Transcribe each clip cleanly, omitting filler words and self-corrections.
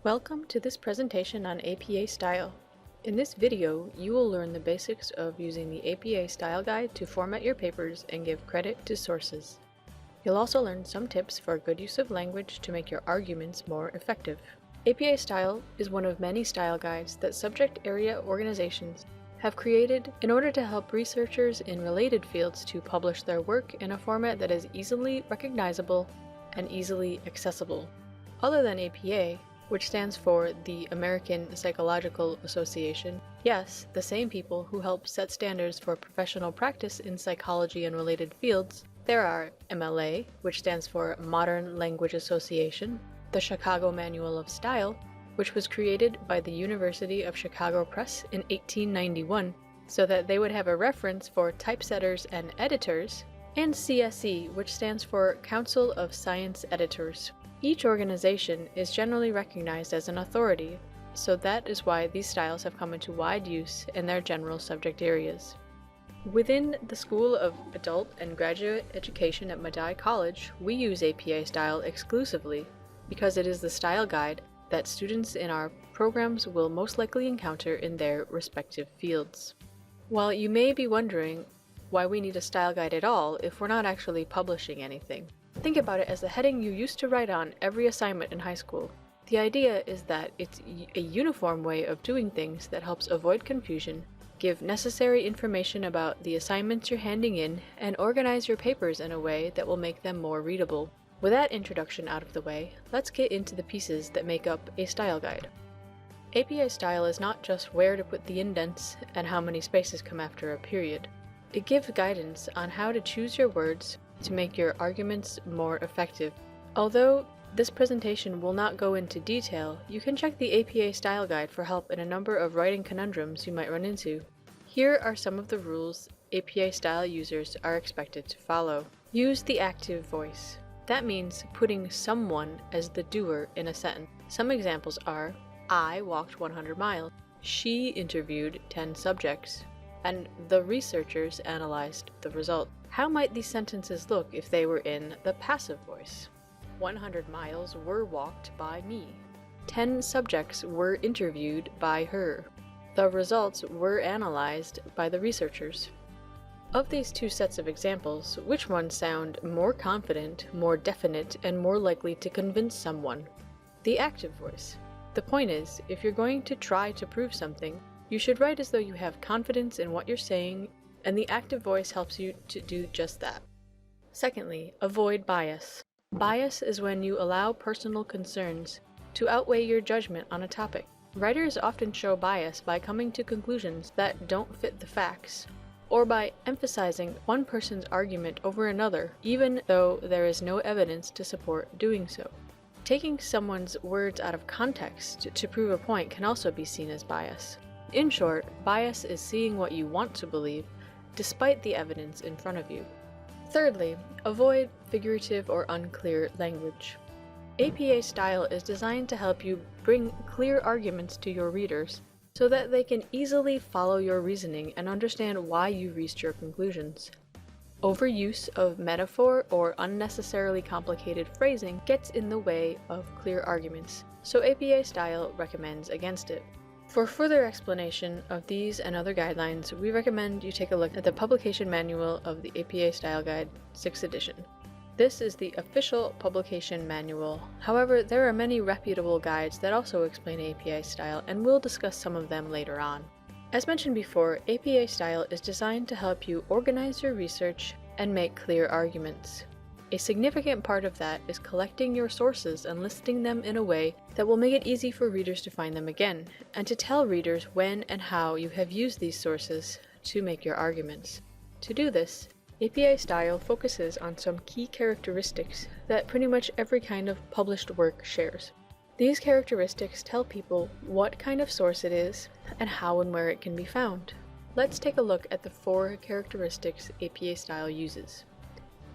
Welcome to this presentation on APA Style. In this video, you will learn the basics of using the APA Style Guide to format your papers and give credit to sources. You'll also learn some tips for good use of language to make your arguments more effective. APA Style is one of many style guides that subject area organizations have created in order to help researchers in related fields to publish their work in a format that is easily recognizable and easily accessible. Other than APA, which stands for the American Psychological Association, yes, the same people who help set standards for professional practice in psychology and related fields, there are MLA, which stands for Modern Language Association, the Chicago Manual of Style, which was created by the University of Chicago Press in 1891 so that they would have a reference for typesetters and editors, and CSE, which stands for Council of Science Editors. Each organization is generally recognized as an authority, so that is why these styles have come into wide use in their general subject areas. Within the School of Adult and Graduate Education at Medaille College, we use APA Style exclusively because it is the style guide that students in our programs will most likely encounter in their respective fields. While you may be wondering why we need a style guide at all if we're not actually publishing anything, think about it as the heading you used to write on every assignment in high school. The idea is that it's a uniform way of doing things that helps avoid confusion, give necessary information about the assignments you're handing in, and organize your papers in a way that will make them more readable. With that introduction out of the way, let's get into the pieces that make up a style guide. APA Style is not just where to put the indents and how many spaces come after a period. It gives guidance on how to choose your words to make your arguments more effective. Although this presentation will not go into detail, you can check the APA Style Guide for help in a number of writing conundrums you might run into. Here are some of the rules APA Style users are expected to follow. Use the active voice. That means putting someone as the doer in a sentence. Some examples are, I walked 100 miles, she interviewed 10 subjects, and the researchers analyzed the result. How might these sentences look if they were in the passive voice? 100 miles were walked by me. 10 subjects were interviewed by her. The results were analyzed by the researchers. Of these two sets of examples, which ones sound more confident, more definite, and more likely to convince someone? The active voice. The point is, if you're going to try to prove something, you should write as though you have confidence in what you're saying, and the active voice helps you to do just that. Secondly, avoid bias. Bias is when you allow personal concerns to outweigh your judgment on a topic. Writers often show bias by coming to conclusions that don't fit the facts, or by emphasizing one person's argument over another, even though there is no evidence to support doing so. Taking someone's words out of context to prove a point can also be seen as bias. In short, bias is seeing what you want to believe, despite the evidence in front of you. Thirdly, avoid figurative or unclear language. APA Style is designed to help you bring clear arguments to your readers so that they can easily follow your reasoning and understand why you reached your conclusions. Overuse of metaphor or unnecessarily complicated phrasing gets in the way of clear arguments, so APA Style recommends against it. For further explanation of these and other guidelines, we recommend you take a look at the publication manual of the APA Style Guide 6th edition. This is the official publication manual. However, there are many reputable guides that also explain APA Style, and we'll discuss some of them later on. As mentioned before, APA Style is designed to help you organize your research and make clear arguments. A significant part of that is collecting your sources and listing them in a way that will make it easy for readers to find them again, and to tell readers when and how you have used these sources to make your arguments. To do this, APA Style focuses on some key characteristics that pretty much every kind of published work shares. These characteristics tell people what kind of source it is and how and where it can be found. Let's take a look at the 4 characteristics APA Style uses.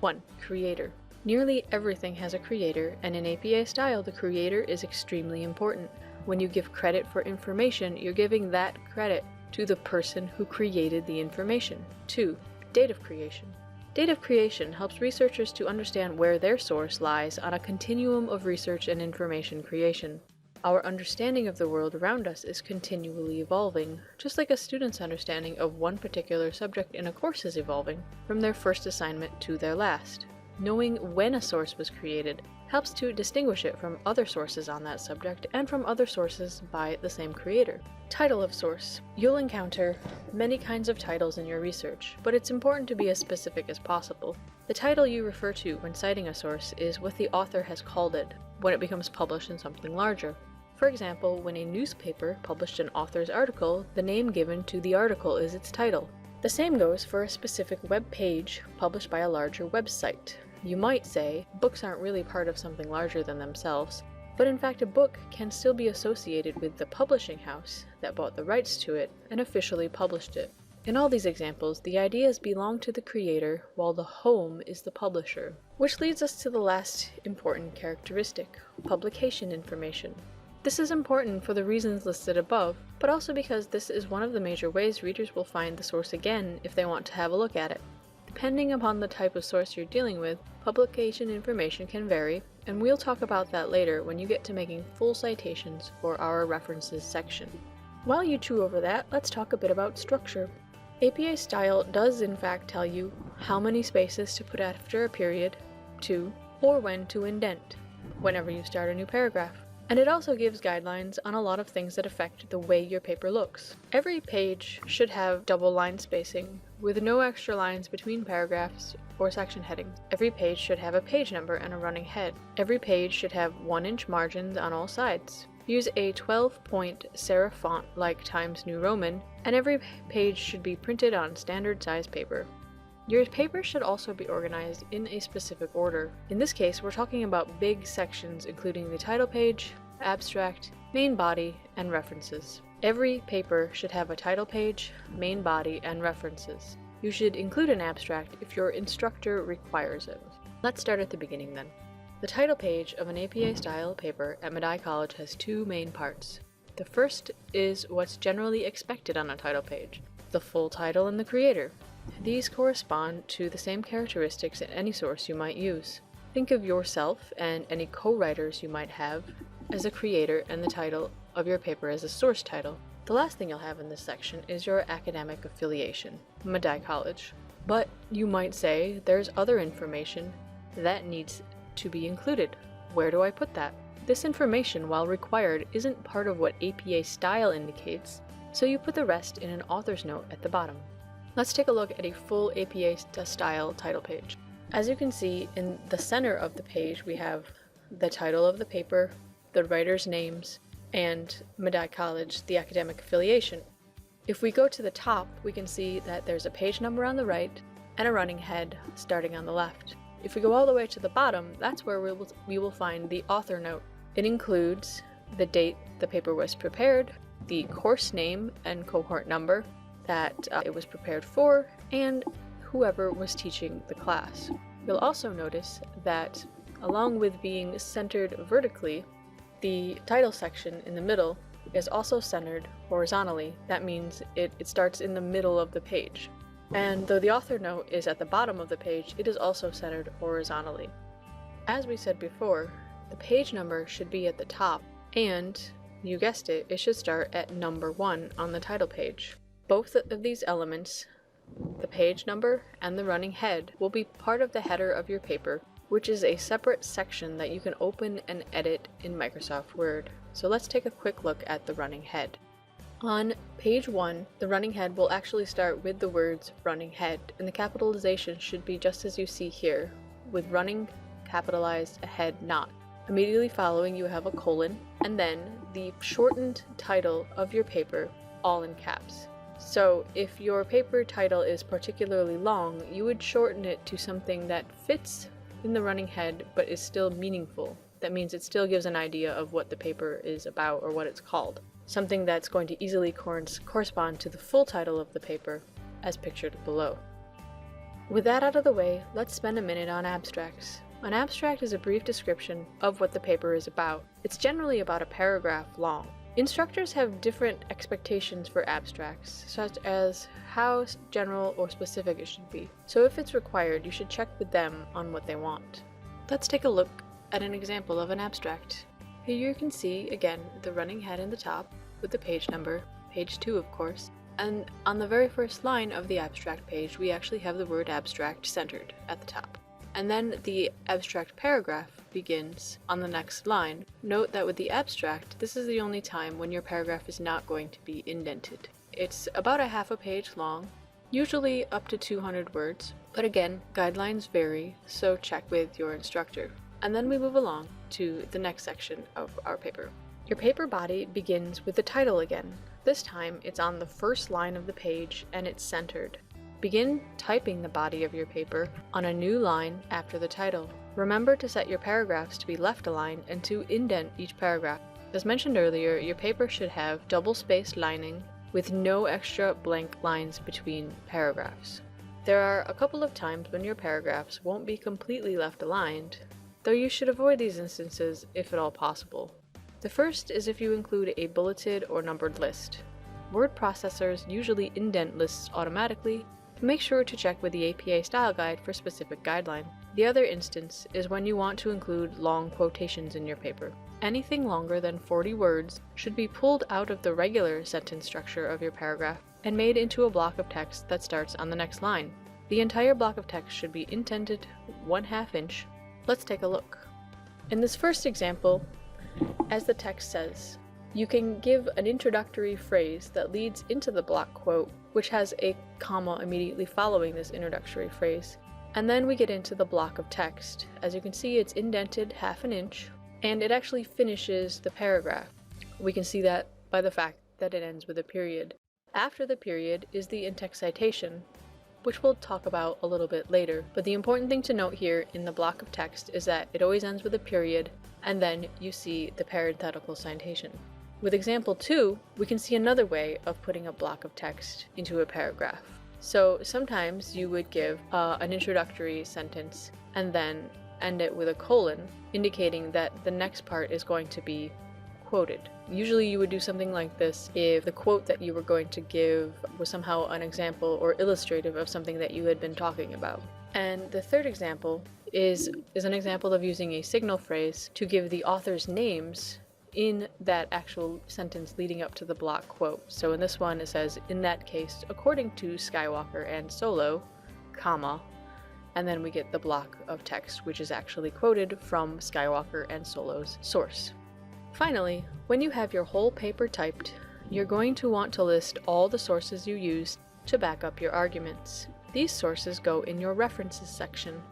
1. Creator. Nearly everything has a creator, and in APA Style, the creator is extremely important. When you give credit for information, you're giving that credit to the person who created the information. 2. Date of creation. Date of creation helps researchers to understand where their source lies on a continuum of research and information creation. Our understanding of the world around us is continually evolving, just like a student's understanding of one particular subject in a course is evolving, from their first assignment to their last. Knowing when a source was created helps to distinguish it from other sources on that subject and from other sources by the same creator. Title of source. You'll encounter many kinds of titles in your research, but it's important to be as specific as possible. The title you refer to when citing a source is what the author has called it when it becomes published in something larger. For example, when a newspaper published an author's article, the name given to the article is its title. The same goes for a specific web page published by a larger website. You might say, books aren't really part of something larger than themselves, but in fact a book can still be associated with the publishing house that bought the rights to it and officially published it. In all these examples, the ideas belong to the creator while the home is the publisher. Which leads us to the last important characteristic, publication information. This is important for the reasons listed above, but also because this is one of the major ways readers will find the source again if they want to have a look at it. Depending upon the type of source you're dealing with, publication information can vary, and we'll talk about that later when you get to making full citations for our references section. While you chew over that, let's talk a bit about structure. APA style does in fact tell you how many spaces to put after a period, or when to indent, whenever you start a new paragraph. And it also gives guidelines on a lot of things that affect the way your paper looks. Every page should have double line spacing, with no extra lines between paragraphs or section headings. Every page should have a page number and a running head. Every page should have 1-inch margins on all sides. Use a 12-point serif font like Times New Roman, and every page should be printed on standard size paper. Your paper should also be organized in a specific order. In this case, we're talking about big sections including the title page, abstract, main body, and references. Every paper should have a title page, main body, and references. You should include an abstract if your instructor requires it. Let's start at the beginning then. The title page of an APA-style paper at Medaille College has two main parts. The first is what's generally expected on a title page, the full title and the creator. These correspond to the same characteristics in any source you might use. Think of yourself and any co-writers you might have as a creator and the title of your paper as a source title. The last thing you'll have in this section is your academic affiliation, Medaille College. But you might say there's other information that needs to be included. Where do I put that? This information, while required, isn't part of what APA style indicates, so you put the rest in an author's note at the bottom. Let's take a look at a full APA style title page. As you can see, in the center of the page we have the title of the paper, the writer's names, and Medaille College, the academic affiliation. If we go to the top, we can see that there's a page number on the right and a running head starting on the left. If we go all the way to the bottom, that's where we will find the author note. It includes the date the paper was prepared, the course name and cohort number that it was prepared for, and whoever was teaching the class. You'll also notice that along with being centered vertically, the title section in the middle is also centered horizontally. That means it starts in the middle of the page. And though the author note is at the bottom of the page, it is also centered horizontally. As we said before, the page number should be at the top, and you guessed it, it should start at number 1 on the title page. Both of these elements, the page number and the running head, will be part of the header of your paper, which is a separate section that you can open and edit in Microsoft Word. So let's take a quick look at the running head. On page 1, the running head will actually start with the words running head, and the capitalization should be just as you see here, with running capitalized, a head not. Immediately following, you have a colon, and then the shortened title of your paper, all in caps. So if your paper title is particularly long, you would shorten it to something that fits in the running head but is still meaningful. That means it still gives an idea of what the paper is about or what it's called. Something that's going to easily correspond to the full title of the paper as pictured below. With that out of the way, let's spend a minute on abstracts. An abstract is a brief description of what the paper is about. It's generally about a paragraph long. Instructors have different expectations for abstracts, such as how general or specific it should be. So if it's required, you should check with them on what they want. Let's take a look at an example of an abstract. Here you can see, again, the running head in the top with the page number, page 2 of course, and on the very first line of the abstract page we actually have the word abstract centered at the top. And then the abstract paragraph begins on the next line. Note that with the abstract, this is the only time when your paragraph is not going to be indented. It's about a half a page long, usually up to 200 words, but again, guidelines vary, so check with your instructor. And then we move along to the next section of our paper. Your paper body begins with the title again. This time it's on the first line of the page and it's centered. Begin typing the body of your paper on a new line after the title. Remember to set your paragraphs to be left aligned and to indent each paragraph. As mentioned earlier, your paper should have double-spaced lining with no extra blank lines between paragraphs. There are a couple of times when your paragraphs won't be completely left aligned, though you should avoid these instances if at all possible. The first is if you include a bulleted or numbered list. Word processors usually indent lists automatically, but make sure to check with the APA Style Guide for specific guidelines. The other instance is when you want to include long quotations in your paper. Anything longer than 40 words should be pulled out of the regular sentence structure of your paragraph and made into a block of text that starts on the next line. The entire block of text should be indented 1/2 inch. Let's take a look. In this first example, as the text says, you can give an introductory phrase that leads into the block quote, which has a comma immediately following this introductory phrase. And then we get into the block of text. As you can see, it's indented 1/2 inch, and it actually finishes the paragraph. We can see that by the fact that it ends with a period. After the period is the in-text citation, which we'll talk about a little bit later. But the important thing to note here in the block of text is that it always ends with a period, and then you see the parenthetical citation. With example 2, we can see another way of putting a block of text into a paragraph. So sometimes you would give an introductory sentence and then end it with a colon, indicating that the next part is going to be quoted. Usually you would do something like this if the quote that you were going to give was somehow an example or illustrative of something that you had been talking about. And the third example is an example of using a signal phrase to give the author's names in that actual sentence leading up to the block quote. So in this one it says, in that case, according to Skywalker and Solo, comma, and then we get the block of text which is actually quoted from Skywalker and Solo's source. Finally, when you have your whole paper typed, you're going to want to list all the sources you use to back up your arguments. These sources go in your references section.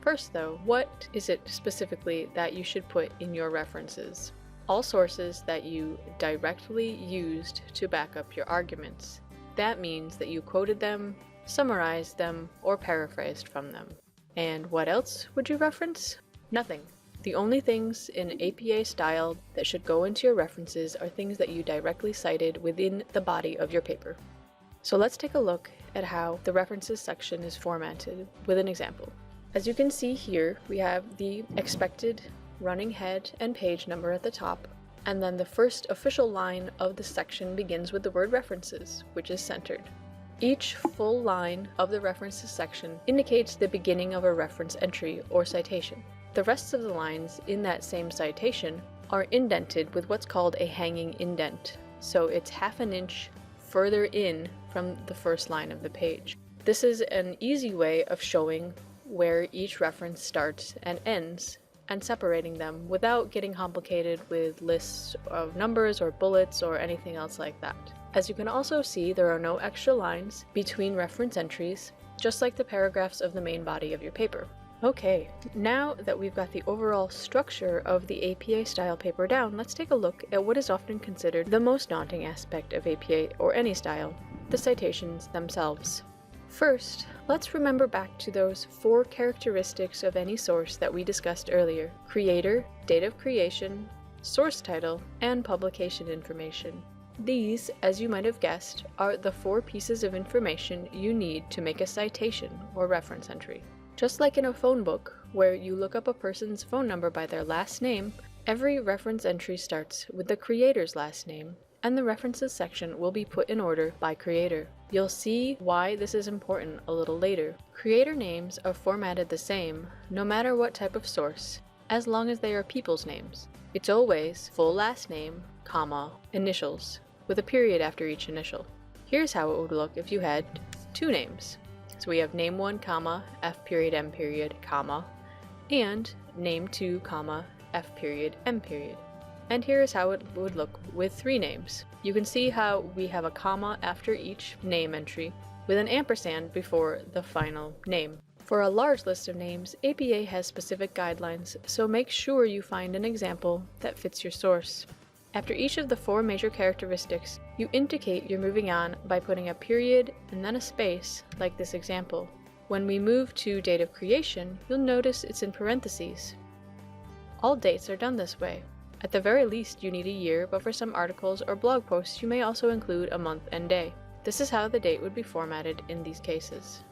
First though, what is it specifically that you should put in your references? All sources that you directly used to back up your arguments. That means that you quoted them, summarized them, or paraphrased from them. And what else would you reference? Nothing. The only things in APA style that should go into your references are things that you directly cited within the body of your paper. So let's take a look at how the references section is formatted with an example. As you can see here, we have the expected running head and page number at the top, and then the first official line of the section begins with the word references, which is centered. Each full line of the references section indicates the beginning of a reference entry or citation. The rest of the lines in that same citation are indented with what's called a hanging indent, so it's 1/2 inch further in from the first line of the page. This is an easy way of showing where each reference starts and ends, and separating them without getting complicated with lists of numbers or bullets or anything else like that. As you can also see, there are no extra lines between reference entries, just like the paragraphs of the main body of your paper. Okay, now that we've got the overall structure of the APA style paper down, let's take a look at what is often considered the most daunting aspect of APA or any style, the citations themselves. First, let's remember back to those 4 characteristics of any source that we discussed earlier: creator, date of creation, source title, and publication information. These, as you might have guessed, are the 4 pieces of information you need to make a citation or reference entry. Just like in a phone book, where you look up a person's phone number by their last name, every reference entry starts with the creator's last name, and the references section will be put in order by creator. You'll see why this is important a little later. Creator names are formatted the same, no matter what type of source, as long as they are people's names. It's always full last name, comma, initials, with a period after each initial. Here's how it would look if you had two names. So we have name 1, comma, F period, M period, comma, and name 2, comma, F period, M period. And here is how it would look with three names. You can see how we have a comma after each name entry with an ampersand before the final name. For a large list of names, APA has specific guidelines, so make sure you find an example that fits your source. After each of the four major characteristics, you indicate you're moving on by putting a period and then a space, like this example. When we move to date of creation, you'll notice it's in parentheses. All dates are done this way. At the very least, you need a year, but for some articles or blog posts, you may also include a month and day. This is how the date would be formatted in these cases.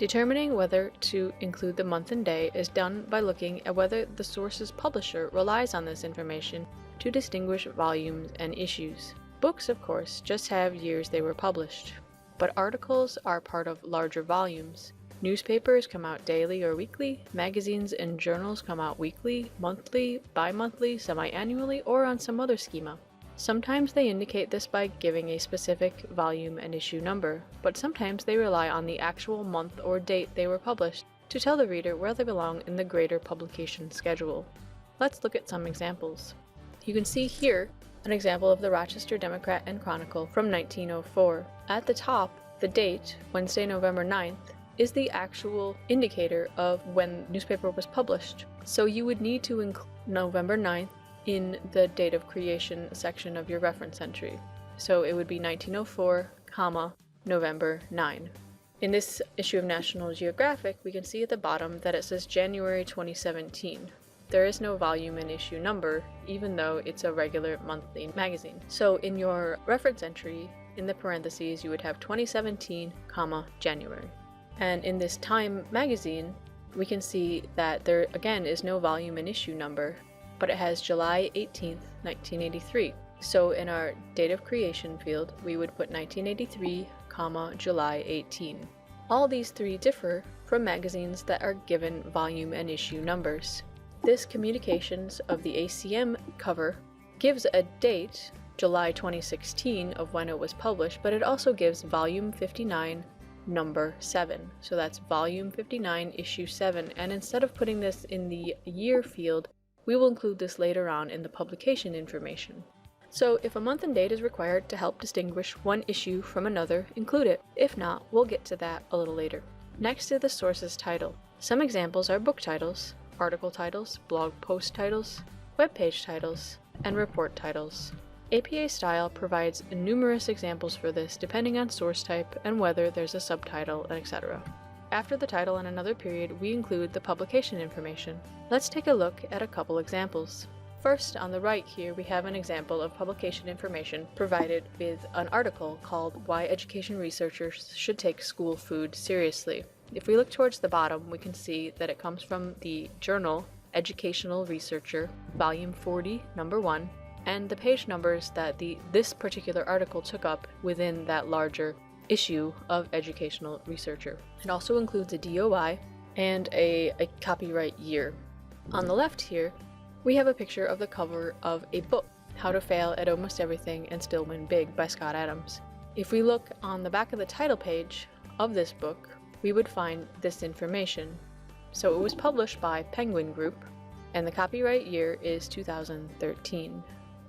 Determining whether to include the month and day is done by looking at whether the source's publisher relies on this information to distinguish volumes and issues. Books, of course, just have years they were published, but articles are part of larger volumes. Newspapers come out daily or weekly, magazines and journals come out weekly, monthly, bi-monthly, semi-annually, or on some other schema. Sometimes they indicate this by giving a specific volume and issue number, but sometimes they rely on the actual month or date they were published to tell the reader where they belong in the greater publication schedule. Let's look at some examples. You can see here an example of the Rochester Democrat and Chronicle from 1904. At the top, the date, Wednesday, November 9th, is the actual indicator of when the newspaper was published. So you would need to include November 9th in the date of creation section of your reference entry. So it would be 1904, comma, November 9. In this issue of National Geographic, we can see at the bottom that it says January 2017. There is no volume and issue number, even though it's a regular monthly magazine. So in your reference entry, in the parentheses, you would have 2017, comma, January. And in this Time magazine, we can see that there again is no volume and issue number, but it has July 18th, 1983. So in our date of creation field, we would put 1983, comma, July 18. All these three differ from magazines that are given volume and issue numbers. This Communications of the ACM cover gives a date, July 2016, of when it was published, but it also gives volume 59, number 7. So that's volume 59, issue 7. And instead of putting this in the year field, we will include this later on in the publication information. So if a month and date is required to help distinguish one issue from another, include it. If not, we'll get to that a little later. Next is the source's title. Some examples are book titles, article titles, blog post titles, web page titles, and report titles. APA Style provides numerous examples for this depending on source type and whether there's a subtitle, etc. After the title and another period, we include the publication information. Let's take a look at a couple examples. First, on the right here, we have an example of publication information provided with an article called Why Education Researchers Should Take School Food Seriously. If we look towards the bottom, we can see that it comes from the journal Educational Researcher, volume 40, number 1, and the page numbers that this particular article took up within that larger issue of Educational Researcher. It also includes a DOI and a copyright year. On the left here, we have a picture of the cover of a book, How to Fail at Almost Everything and Still Win Big by Scott Adams. If we look on the back of the title page of this book, we would find this information. So it was published by Penguin Group, and the copyright year is 2013.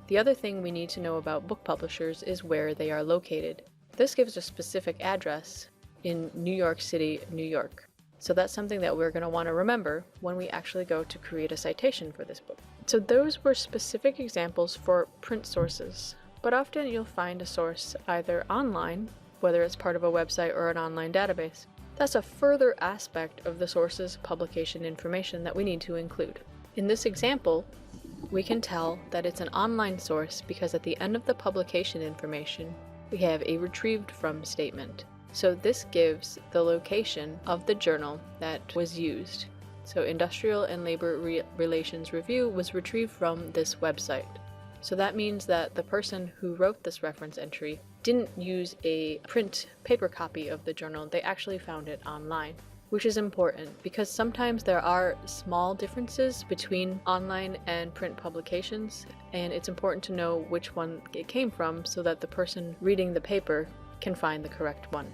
The other thing we need to know about book publishers is where they are located. This gives a specific address in New York City, New York. So that's something that we're going to want to remember when we actually go to create a citation for this book. So those were specific examples for print sources, but often you'll find a source either online, whether it's part of a website or an online database. That's a further aspect of the source's publication information that we need to include. In this example, we can tell that it's an online source because at the end of the publication information, we have a retrieved from statement. So this gives the location of the journal that was used. So Industrial and Labor Relations Review was retrieved from this website. So that means that the person who wrote this reference entry didn't use a print paper copy of the journal, they actually found it online. which is important because sometimes there are small differences between online and print publications, and it's important to know which one it came from so that the person reading the paper can find the correct one.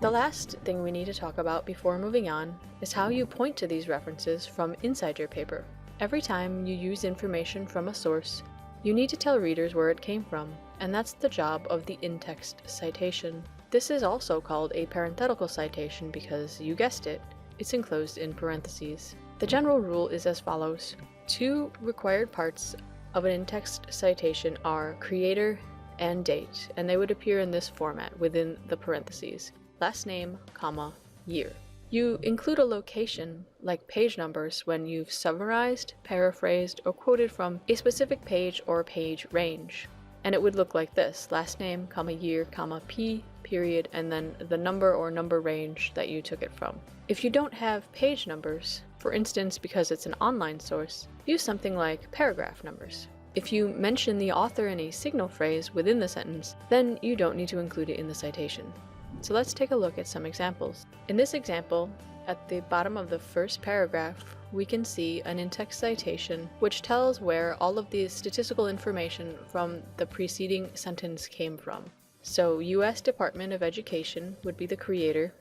The last thing we need to talk about before moving on is how you point to these references from inside your paper. Every time you use information from a source, you need to tell readers where it came from, and that's the job of the in-text citation. This is also called a parenthetical citation because, you guessed it, it's enclosed in parentheses. The general rule is as follows. Two required parts of an in-text citation are creator and date, and they would appear in this format within the parentheses. Last name, comma, year. You include a location, like page numbers, when you've summarized, paraphrased, or quoted from a specific page or page range. And it would look like this: last name, comma, year, comma, p, period, and then the number or number range that you took it from. If you don't have page numbers, for instance because it's an online source, use something like paragraph numbers. If you mention the author in a signal phrase within the sentence, then you don't need to include it in the citation. So let's take a look at some examples. In this example, at the bottom of the first paragraph, we can see an in-text citation which tells where all of the statistical information from the preceding sentence came from. So U.S. Department of Education would be the creator,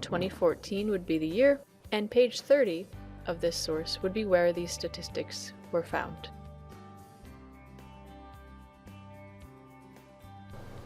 2014 would be the year, and page 30 of this source would be where these statistics were found.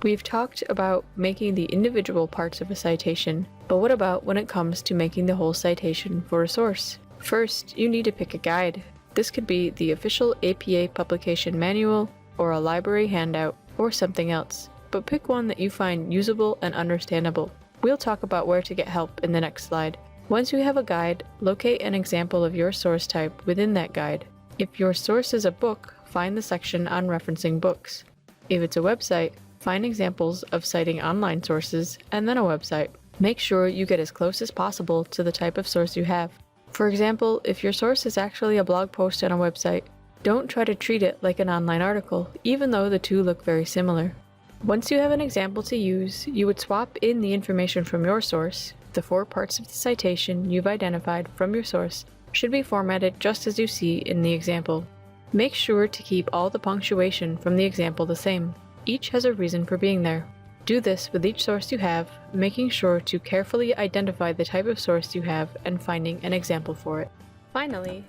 We've talked about making the individual parts of a citation, but what about when it comes to making the whole citation for a source? First, you need to pick a guide. This could be the official APA publication manual, or a library handout, or something else, but pick one that you find usable and understandable. We'll talk about where to get help in the next slide. Once you have a guide, locate an example of your source type within that guide. If your source is a book, find the section on referencing books. If it's a website, find examples of citing online sources, and then a website. Make sure you get as close as possible to the type of source you have. For example, if your source is actually a blog post on a website, don't try to treat it like an online article, even though the two look very similar. Once you have an example to use, you would swap in the information from your source. The 4 parts of the citation you've identified from your source should be formatted just as you see in the example. Make sure to keep all the punctuation from the example the same. Each has a reason for being there. Do this with each source you have, making sure to carefully identify the type of source you have and finding an example for it. Finally,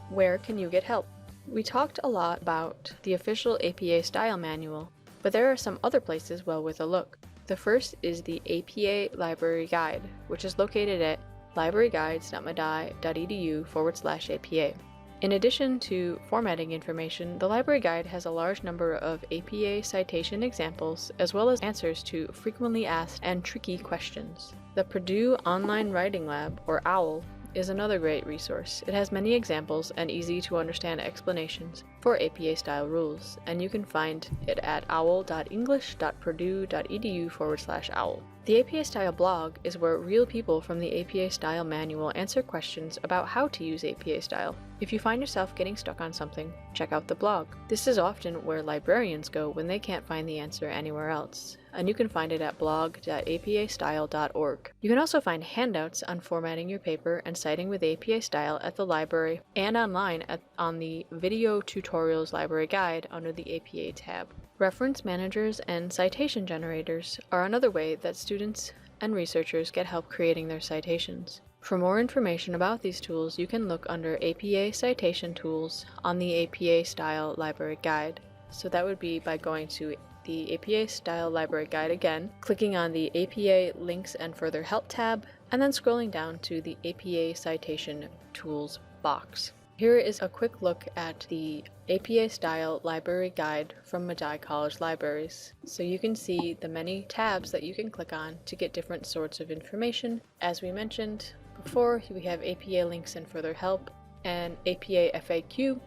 where can you get help? We talked a lot about the official APA style manual, but there are some other places well worth a look. The first is the APA Library Guide, which is located at libraryguides.medaille.edu/APA. In addition to formatting information, the library guide has a large number of APA citation examples as well as answers to frequently asked and tricky questions. The Purdue Online Writing Lab, or OWL, is another great resource. It has many examples and easy to understand explanations for APA style rules, and you can find it at owl.english.purdue.edu/OWL. The APA Style blog is where real people from the APA Style manual answer questions about how to use APA Style. If you find yourself getting stuck on something, check out the blog. This is often where librarians go when they can't find the answer anywhere else, and you can find it at blog.apastyle.org. You can also find handouts on formatting your paper and citing with APA Style at the library and online on the Video Tutorials Library Guide under the APA tab. Reference managers and citation generators are another way that students and researchers get help creating their citations. For more information about these tools, you can look under APA Citation Tools on the APA Style Library Guide. So that would be by going to the APA Style Library Guide again, clicking on the APA Links and Further Help tab, and then scrolling down to the APA Citation Tools box. Here is a quick look at the APA Style Library Guide from Medaille College Libraries. So you can see the many tabs that you can click on to get different sorts of information. As we mentioned before, we have APA Links and Further Help, and APA FAQ,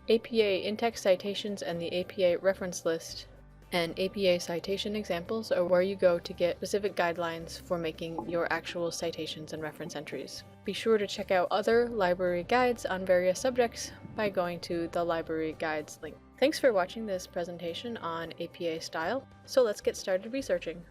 APA in-text citations and the APA reference list, and APA citation examples are where you go to get specific guidelines for making your actual citations and reference entries. Be sure to check out other library guides on various subjects by going to the library guides link. Thanks for watching this presentation on APA Style, so let's get started researching.